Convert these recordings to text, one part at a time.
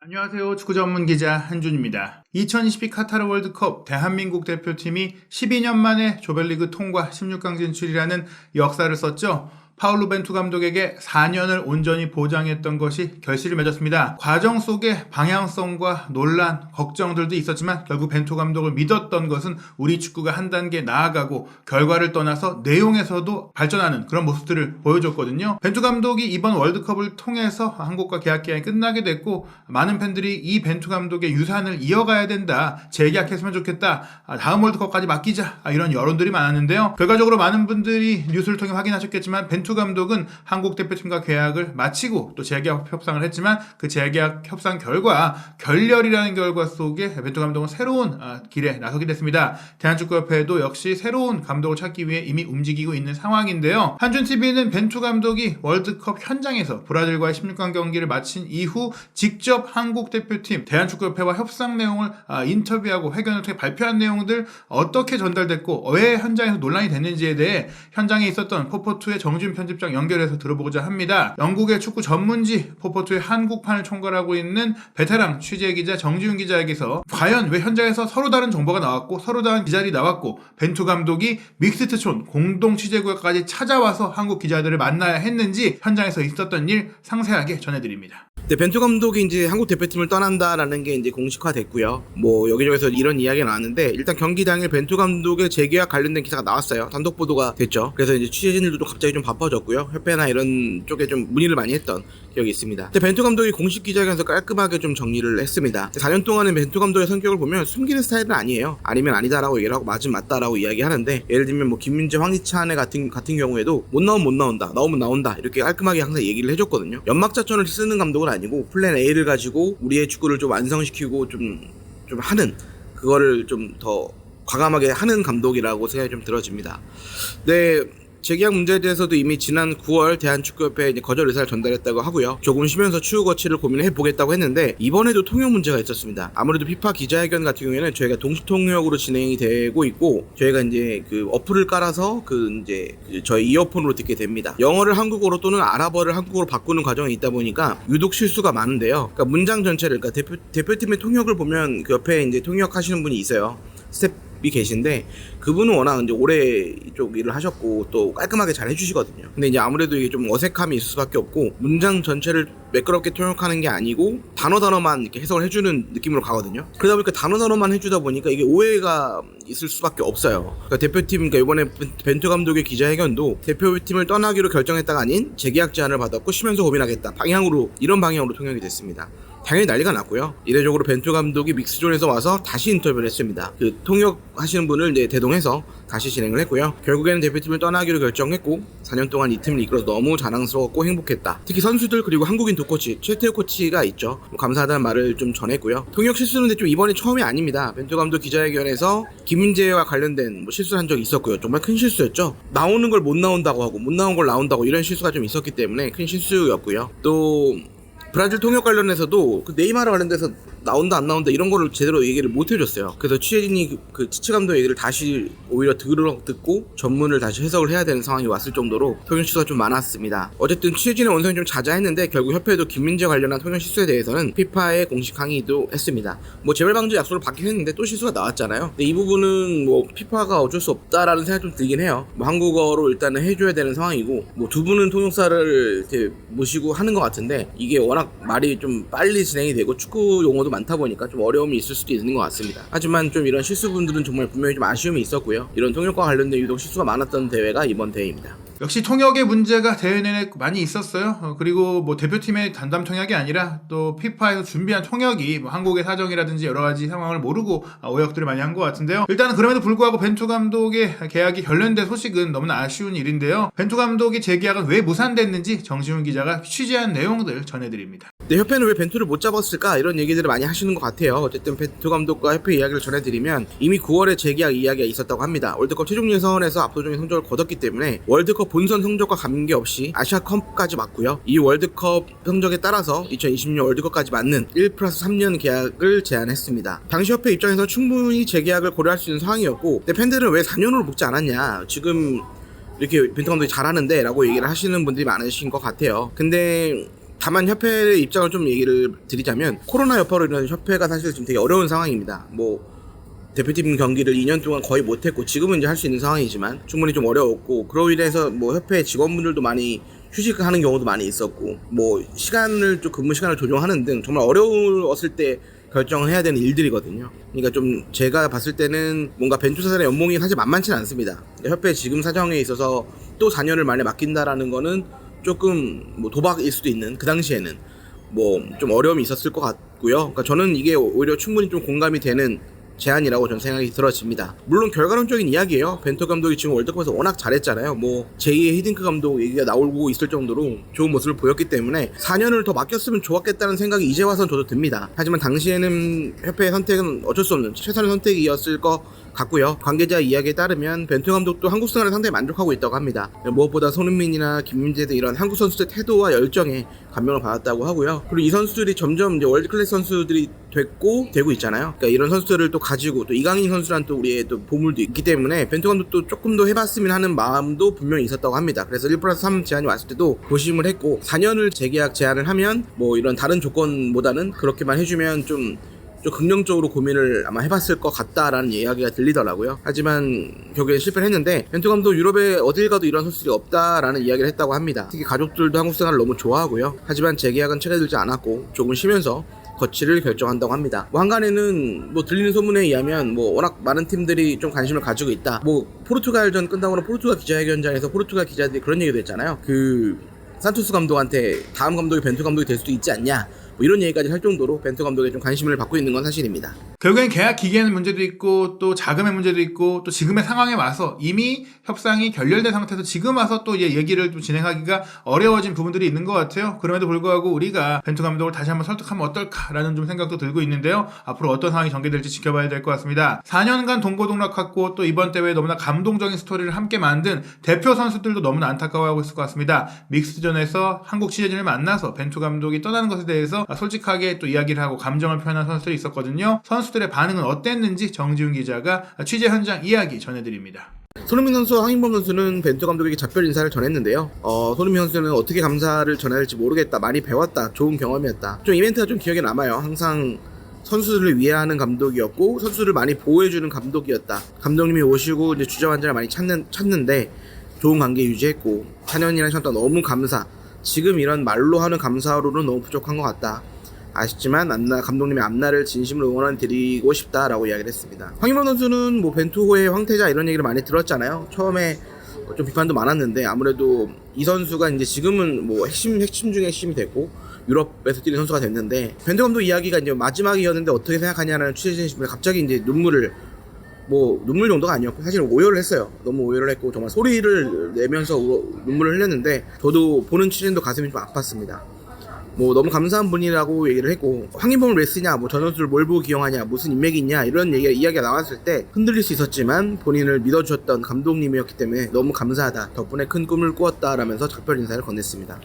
안녕하세요. 축구 전문 기자 한준입니다. 2022 카타르 월드컵 대한민국 대표팀이 12년 만에 조별리그 통과 16강 진출이라는 역사를 썼죠. 파울루 벤투 감독에게 4년을 온전히 보장했던 것이 결실을 맺었습니다. 과정 속에 방향성과 논란, 걱정들도 있었지만 결국 벤투 감독을 믿었던 것은 우리 축구가 한 단계 나아가고 결과를 떠나서 내용에서도 발전하는 그런 모습들을 보여줬거든요. 벤투 감독이 이번 월드컵을 통해서 한국과 계약 기간이 끝나게 됐고, 많은 팬들이 이 벤투 감독의 유산을 이어가야 된다, 재계약했으면 좋겠다, 다음 월드컵까지 맡기자, 이런 여론들이 많았는데요. 결과적으로 많은 분들이 뉴스를 통해 확인하셨겠지만 벤투 감독은 한국 대표팀과 계약을 마치고 또 재계약 협상을 했지만 그 재계약 협상 결과 결렬이라는 결과 속에 벤투 감독은 새로운 길에 나서게 됐습니다. 대한축구협회도 역시 새로운 감독을 찾기 위해 이미 움직이고 있는 상황인데요. 한준TV는 벤투 감독이 월드컵 현장에서 브라질과의 16강 경기를 마친 이후 직접 한국 대표팀 대한축구협회와 협상 내용을 인터뷰하고 회견을 통해 발표한 내용들 어떻게 전달됐고 왜 현장에서 논란이 됐는지에 대해 현장에 있었던 포포투의 정준 편집장 연결해서 들어보고자 합니다. 영국의 축구 전문지 포포투의 한국판을 총괄하고 있는 베테랑 취재기자 정지훈 기자에게서 과연 왜 현장에서 서로 다른 정보가 나왔고 서로 다른 기자들이 나왔고 벤투 감독이 믹스트촌 공동 취재구역까지 찾아와서 한국 기자들을 만나야 했는지 현장에서 있었던 일 상세하게 전해드립니다. 네, 벤투 감독이 이제 한국 대표팀을 떠난다라는 게 이제 공식화됐고요. 뭐 여기저기서 이런 이야기가 나왔는데, 일단 경기 당일 벤투 감독의 재계약 관련된 기사가 나왔어요. 단독 보도가 됐죠. 그래서 이제 취재진들도 갑자기 좀 바빠졌고요. 협회나 이런 쪽에 좀 문의를 많이 했던 기억이 있습니다. 근데 벤투 감독이 공식 기자회견에서 깔끔하게 좀 정리를 했습니다. 4년 동안은 벤투 감독의 성격을 보면 숨기는 스타일은 아니에요. 아니면 아니다라고 얘기를 하고 맞으면 맞다라고 이야기하는데, 예를 들면 뭐 김민재, 황희찬 같은 경우에도 못 나오면 못 나온다, 나오면 나온다, 이렇게 깔끔하게 항상 얘기를 해줬거든요. 연막자천을 쓰는 감독은 아니고 플랜 A를 가지고 우리의 축구를 좀 완성시키고 좀 하는, 그거를 좀 더 과감하게 하는 감독이라고 생각이 좀 들어집니다. 네, 재계약 문제에 대해서도 이미 지난 9월 대한축구협회에 거절 의사를 전달했다고 하고요. 조금 쉬면서 추후 거치를 고민해 보겠다고 했는데, 이번에도 통역 문제가 있었습니다. 아무래도 피파 기자회견 같은 경우에는 저희가 동시 통역으로 진행이 되고 있고, 저희가 이제 그 어플을 깔아서 저희 이어폰으로 듣게 됩니다. 영어를 한국어로 또는 아랍어를 한국어로 바꾸는 과정이 있다 보니까 유독 실수가 많은데요. 그러니까 문장 전체를, 그러니까 대표팀의 통역을 보면 그 옆에 이제 통역하시는 분이 있어요. 스텝이 계신데, 그분은 워낙 이제 오래 이쪽 일을 하셨고 또 깔끔하게 잘 해주시거든요. 근데 이제 아무래도 이게 좀 어색함이 있을 수밖에 없고, 문장 전체를 매끄럽게 통역하는 게 아니고 단어만 이렇게 해석을 해주는 느낌으로 가거든요. 그러다 보니까 단어만 해주다 보니까 이게 오해가 있을 수밖에 없어요. 그러니까 대표팀, 그러니까 이번에 벤투 감독의 기자회견도 대표팀을 떠나기로 결정했다가 아닌 재계약 제안을 받았고 쉬면서 고민하겠다, 이런 방향으로 통역이 됐습니다. 당연히 난리가 났고요. 이례적으로 벤투 감독이 믹스존에서 와서 다시 인터뷰를 했습니다. 그 통역하시는 분을 이제 대동해서 다시 진행을 했고요. 결국에는 대표팀을 떠나기로 결정했고 4년 동안 이 팀을 이끌어서 너무 자랑스러웠고 행복했다. 특히 선수들 그리고 한국인 도코치 최태우 코치가 있죠. 감사하다는 말을 좀 전했고요. 통역 실수는 근데 좀 이번이 처음이 아닙니다. 벤투 감독 기자회견에서 김민재와 관련된 실수를 한 적이 있었고요. 정말 큰 실수였죠. 나오는 걸 못 나온다고 하고 못 나온 걸 나온다고, 이런 실수가 좀 있었기 때문에 큰 실수였고요. 또 브라질 통역 관련해서도 그 네이마르 관련돼서 나온다 안 나온다 이런 거를 제대로 얘기를 못 해줬어요. 그래서 취재진이 그 치치 감독 얘기를 다시 오히려 듣고 전문을 다시 해석을 해야 되는 상황이 왔을 정도로 통역 실수가 좀 많았습니다. 어쨌든 취재진의 원성이 좀 자자했는데 결국 협회도 김민재 관련한 통역 실수에 대해서는 피파에 공식 항의도 했습니다. 뭐 재발 방지 약속을 받긴 했는데 또 실수가 나왔잖아요. 근데 이 부분은 뭐 피파가 어쩔 수 없다라는 생각이 좀 들긴 해요. 뭐 한국어로 일단은 해줘야 되는 상황이고, 뭐 두 분은 통역사를 이렇게 모시고 하는 것 같은데 이게 워낙 말이 좀 빨리 진행이 되고 축구 용어도 많다 보니까 좀 어려움이 있을 수도 있는 것 같습니다. 하지만 좀 이런 실수분들은 정말 분명히 좀 아쉬움이 있었고요. 이런 통역과 관련된 유독 실수가 많았던 대회가 이번 대회입니다. 역시 통역의 문제가 대회 내내 많이 있었어요. 그리고 뭐 대표팀의 단담 통역이 아니라 또 피파에서 준비한 통역이 뭐 한국의 사정이라든지 여러 가지 상황을 모르고 오역들을 많이 한 것 같은데요. 일단은 그럼에도 불구하고 벤투 감독의 계약이 결렬된 소식은 너무나 아쉬운 일인데요. 벤투 감독의 재계약은 왜 무산됐는지 정지훈 기자가 취재한 내용들 전해드립니다. 네, 협회는 왜 벤투를 못 잡았을까, 이런 얘기들을 많이 하시는 것 같아요. 어쨌든 벤투 감독과 협회 이야기를 전해드리면 이미 9월에 재계약 이야기가 있었다고 합니다. 월드컵 최종 예선에서 압도적인 성적을 거뒀기 때문에 월드컵 본선 성적과 관계없이 아시아컵까지 맞고요. 이 월드컵 성적에 따라서 2026년 월드컵까지 맞는 1+3년 계약을 제안했습니다. 당시 협회 입장에서 충분히 재계약을 고려할 수 있는 상황이었고, 근데 팬들은 왜 4년으로 묶지 않았냐, 지금 이렇게 벤투 감독이 잘하는데 라고 얘기를 하시는 분들이 많으신 것 같아요. 근데 다만 협회의 입장을 좀 얘기를 드리자면 코로나 여파로 인한 협회가 사실 지금 되게 어려운 상황입니다. 뭐 대표팀 경기를 2년 동안 거의 못했고 지금은 이제 할 수 있는 상황이지만 충분히 좀 어려웠고 그로 인해서 뭐 협회 직원분들도 많이 휴직하는 경우도 많이 있었고 뭐 시간을 좀 근무 시간을 조정하는 등 정말 어려웠을 때 결정을 해야 되는 일들이거든요. 그러니까 좀 제가 봤을 때는 뭔가 벤투 사단의 연봉이 사실 만만치는 않습니다. 협회 지금 사정에 있어서 또 4년을 만에 맡긴다라는 거는 조금 뭐 도박일 수도 있는 그 당시에는 뭐 좀 어려움이 있었을 것 같고요. 그러니까 저는 이게 오히려 충분히 좀 공감이 되는 제안이라고 저는 생각이 들어집니다. 물론 결과론적인 이야기예요. 벤투 감독이 지금 월드컵에서 워낙 잘했잖아요. 뭐 제2의 히딩크 감독 얘기가 나오고 있을 정도로 좋은 모습을 보였기 때문에 4년을 더 맡겼으면 좋았겠다는 생각이 이제 와선 저도 듭니다. 하지만 당시에는 협회의 선택은 어쩔 수 없는 최선의 선택이었을 것 같고요. 관계자 이야기에 따르면 벤투 감독도 한국 생활에 상당히 만족하고 있다고 합니다. 무엇보다 손흥민이나 김민재 등 이런 한국 선수들의 태도와 열정에 감명을 받았다고 하고요. 그리고 이 선수들이 점점 이제 월드 클래스 선수들이 되고 있잖아요. 그러니까 이런 선수들을 또 가지고 또 이강인 선수란 또 우리의 또 보물도 있기 때문에 벤투 감독도 조금 더 해봤으면 하는 마음도 분명히 있었다고 합니다. 그래서 1+3 제안이 왔을 때도 고심을 했고 4년을 재계약 제안을 하면 뭐 이런 다른 조건보다는 그렇게만 해주면 좀 긍정적으로 고민을 아마 해봤을 것 같다라는 이야기가 들리더라고요. 하지만 결국에 실패를 했는데 벤투 감독 유럽에 어딜 가도 이런 선수들이 없다라는 이야기를 했다고 합니다. 특히 가족들도 한국 생활을 너무 좋아하고요. 하지만 재계약은 체결되지 않았고 조금 쉬면서 거치를 결정한다고 합니다. 뭐 한간에는 뭐 들리는 소문에 의하면 뭐 워낙 많은 팀들이 좀 관심을 가지고 있다. 뭐 포르투갈전 끝나고는 포르투갈 기자회견장에서 포르투갈 기자들이 그런 얘기도 했잖아요. 그 산토스 감독한테 다음 감독이 벤투 감독이 될 수도 있지 않냐. 뭐 이런 얘기까지 할 정도로 벤투 감독에 좀 관심을 받고 있는 건 사실입니다. 결국엔 계약 기계의 문제도 있고 또 자금의 문제도 있고 또 지금의 상황에 와서 이미 협상이 결렬된 상태에서 지금 와서 또 얘기를 좀 진행하기가 어려워진 부분들이 있는 것 같아요. 그럼에도 불구하고 우리가 벤투 감독을 다시 한번 설득하면 어떨까라는 좀 생각도 들고 있는데요. 앞으로 어떤 상황이 전개될지 지켜봐야 될 것 같습니다. 4년간 동고동락했고 또 이번 대회에 너무나 감동적인 스토리를 함께 만든 대표 선수들도 너무나 안타까워하고 있을 것 같습니다. 믹스전에서 한국 취재진을 만나서 벤투 감독이 떠나는 것에 대해서 솔직하게 또 이야기를 하고 감정을 표현한 선수들이 있었거든요. 선수들의 반응은 어땠는지 정지훈 기자가 취재 현장 이야기 전해드립니다. 손흥민 선수와 황인범 선수는 벤투 감독에게 작별 인사를 전했는데요. 손흥민 선수는 어떻게 감사를 전해야 할지 모르겠다. 많이 배웠다. 좋은 경험이었다. 좀 이벤트가 좀 기억에 남아요. 항상 선수들을 위해하는 감독이었고 선수를 많이 보호해주는 감독이었다. 감독님이 오시고 이제 주저앉아를 많이 찾는데 좋은 관계 유지했고 4년이라는 시간 동안 너무 감사. 지금 이런 말로 하는 감사로는 너무 부족한 것 같다. 아쉽지만 감독님의 앞날을 진심으로 응원드리고 싶다라고 이야기를 했습니다. 황인범 선수는 뭐 벤투호의 황태자 이런 얘기를 많이 들었잖아요. 처음에 좀 비판도 많았는데 아무래도 이 선수가 이제 지금은 뭐 핵심 중에 핵심이 됐고 유럽에서 뛰는 선수가 됐는데 벤투 감독 이야기가 이제 마지막이었는데 어떻게 생각하냐라는 취재진분이 갑자기 이제 눈물 정도가 아니었고 사실 오열을 했어요. 너무 오열을 했고 정말 소리를 내면서 눈물을 흘렸는데 저도 보는 취재진도 가슴이 좀 아팠습니다. 뭐 너무 감사한 분이라고 얘기를 했고 황인범을 왜 쓰냐, 뭐 저 선수를 뭘 보고 기용하냐, 무슨 인맥이 있냐 이런 이야기가 나왔을 때 흔들릴 수 있었지만 본인을 믿어주셨던 감독님이었기 때문에 너무 감사하다. 덕분에 큰 꿈을 꾸었다라면서 작별 인사를 건넸습니다.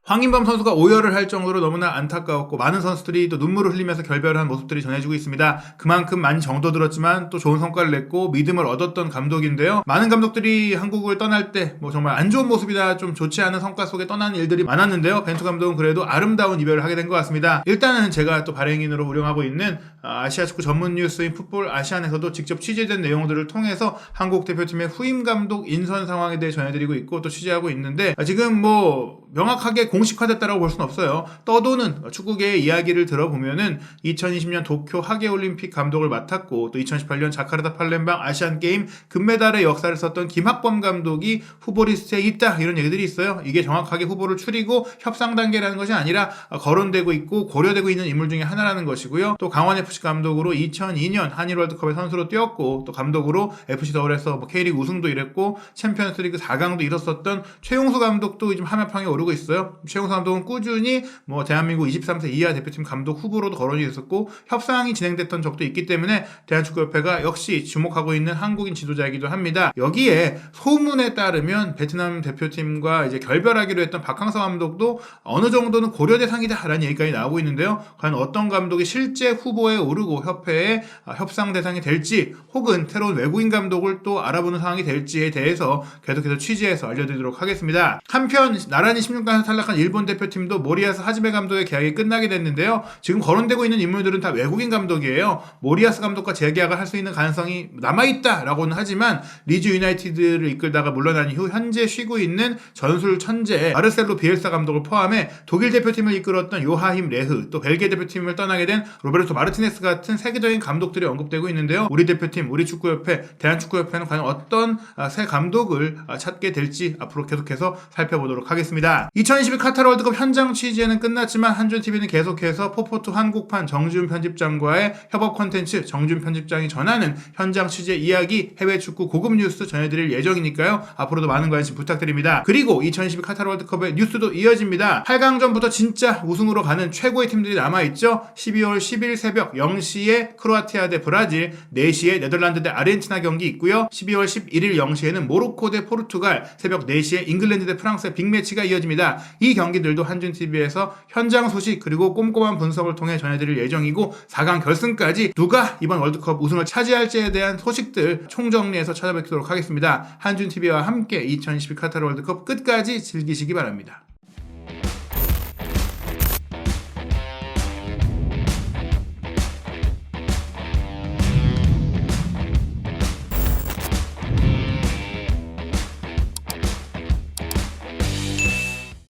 황인범 선수가 오열을 할 정도로 너무나 안타까웠고 많은 선수들이 또 눈물을 흘리면서 결별한 모습들이 전해지고 있습니다. 그만큼 많이 정도 들었지만 또 좋은 성과를 냈고 믿음을 얻었던 감독인데요. 많은 감독들이 한국을 떠날 때 뭐 정말 안 좋은 모습이나 좀 좋지 않은 성과 속에 떠나는 일들이 많았는데요. 벤투 감독은 그래도 아름다운 이별을 하게 된 것 같습니다. 일단은 제가 또 발행인으로 운영하고 있는 아시아 축구 전문 뉴스인 풋볼 아시안에서도 직접 취재된 내용들을 통해서 한국 대표팀의 후임 감독 인선 상황에 대해 전해드리고 있고 또 취재하고 있는데 지금 뭐 명확하게 공식화됐다라고 볼 수는 없어요. 떠도는 축구계의 이야기를 들어보면은 2020년 도쿄 하계올림픽 감독을 맡았고 또 2018년 자카르타 팔렘방 아시안게임 금메달의 역사를 썼던 김학범 감독이 후보 리스트에 있다 이런 얘기들이 있어요. 이게 정확하게 후보를 추리고 협상 단계라는 것이 아니라 거론되고 있고 고려되고 있는 인물 중에 하나라는 것이고요. 또 강원FC 감독으로 2002년 한일 월드컵에 선수로 뛰었고 또 감독으로 FC 서울에서 뭐 K리그 우승도 이뤘고 챔피언스리그 4강도 이뤘었던 최용수 감독도 지금 하마평에 오르고 있어요. 최용수 감독은 꾸준히 뭐 대한민국 23세 이하 대표팀 감독 후보로도 거론이 있었고 협상이 진행됐던 적도 있기 때문에 대한축구협회가 역시 주목하고 있는 한국인 지도자이기도 합니다. 여기에 소문에 따르면 베트남 대표팀과 이제 결별하기로 했던 박항서 감독도 어느 정도는 고려 대상이다라는 얘기까지 나오고 있는데요. 과연 어떤 감독이 실제 후보에 오르고 협회의 협상 대상이 될지 혹은 새로운 외국인 감독을 또 알아보는 상황이 될지에 대해서 계속해서 취재해서 알려드리도록 하겠습니다. 한편 나란히 16강에서 탈락한 일본 대표팀도 모리아스 하지메 감독의 계약이 끝나게 됐는데요. 지금 거론되고 있는 인물들은 다 외국인 감독이에요. 모리아스 감독과 재계약을 할 수 있는 가능성이 남아있다라고는 하지만 리즈 유나이티드를 이끌다가 물러난 이후 현재 쉬고 있는 전술 천재 마르셀로 비엘사 감독을 포함해 독일 대표팀을 이끌었던 요하힘 레흐, 또 벨기에 대표팀을 떠나게 된 로베르토 마르티네스 같은 세계적인 감독들이 언급되고 있는데요. 우리 대표팀, 우리 축구협회, 대한축구협회는 과연 어떤 새 감독을 찾게 될지 앞으로 계속해서 살펴보도록 하겠습니다. 2022 카타르 월드컵 현장 취재는 끝났지만 한준TV는 계속해서 포포투 한국판 정지훈 편집장과의 협업 콘텐츠, 정지훈 편집장이 전하는 현장 취재 이야기, 해외 축구 고급 뉴스 전해드릴 예정이니까요. 앞으로도 많은 관심 부탁드립니다. 그리고 2022 카타르 월드컵의 뉴스도 이어집니다. 8강전부터 진짜 우승으로 가는 최고의 팀들이 남아있죠. 12월 10일 새벽 0시에 크로아티아 대 브라질, 4시에 네덜란드 대 아르헨티나 경기 있고요. 12월 11일 0시에는 모로코 대 포르투갈, 새벽 4시에 잉글랜드 대 프랑스의 빅매치가 이어집니다. 이 경기들도 한준TV에서 현장 소식 그리고 꼼꼼한 분석을 통해 전해드릴 예정이고 4강 결승까지 누가 이번 월드컵 우승을 차지할지에 대한 소식들 총정리해서 찾아뵙도록 하겠습니다. 한준TV와 함께 2022 카타르 월드컵 끝까지 즐기시기 바랍니다.